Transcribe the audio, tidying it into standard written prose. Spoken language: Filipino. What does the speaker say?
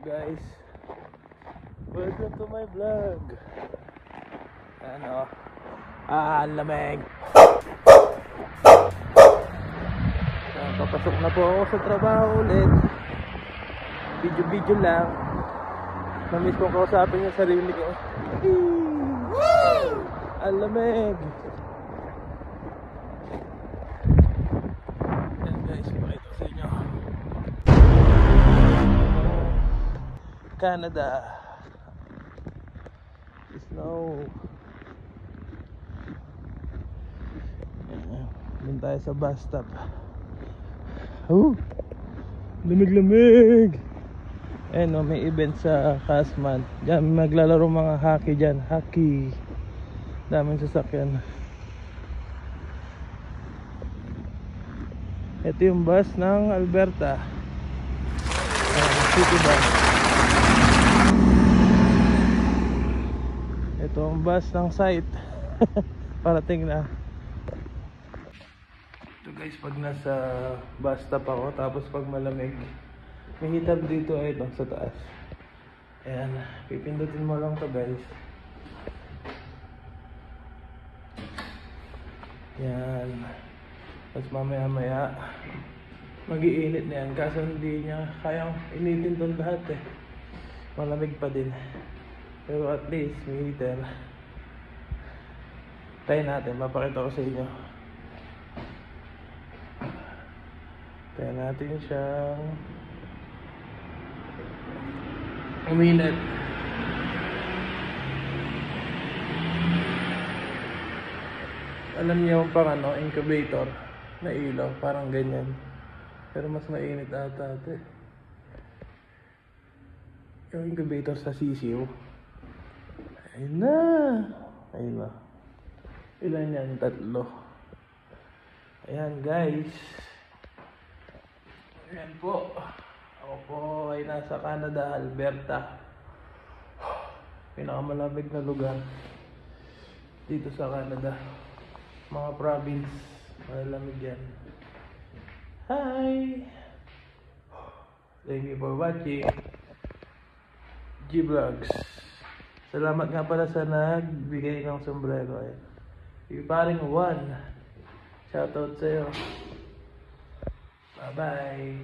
Guys, welcome to my vlog. Ano? Lamig. Papasok na po ako sa trabaho ulit. Video lang. Namiss kong kausapin yung sarili ko. Ang lamig. Yan guys, pakita ko sa inyo. Canada. Snow. Doon tayo sa bus stop. Lamig-lamig. Ayun, may event sa Casman. Diyan maglalaro mga hockey dyan. Hockey. Daming sasakyan. Ito yung bus ng Alberta. City bus. Ito ang bus ng site. Parating na. Ito guys, pag nasa bus stop ako, tapos pag malamig, may heater dito ay ito sa taas. Ayan, pipindutin mo lang to guys. Yan. Tapos mamaya mag-iinit na yan, kaso hindi niya kayang initin itong lahat eh. Malamig pa din. Pero at least may heater. Try natin, mapakita ko sa inyo. Try natin siyang uminit. Alam niyo yung pang incubator na ilaw, parang ganyan. Pero mas mainit ata ito eh. Yung incubator sa sisiw. Ayun na. Ayun na. Ilan yan? 3. Ayan guys. Ayan po. Ako po ay nasa Canada, Alberta. Pinakamalamig na lugar dito sa Canada. Mga province, malamig yan. Hi! Thank you for watching G-Vlogs. Salamat nga pala sa nagbigay ng sombrero eh. Paring Juan, shoutout sa'yo. Bye bye.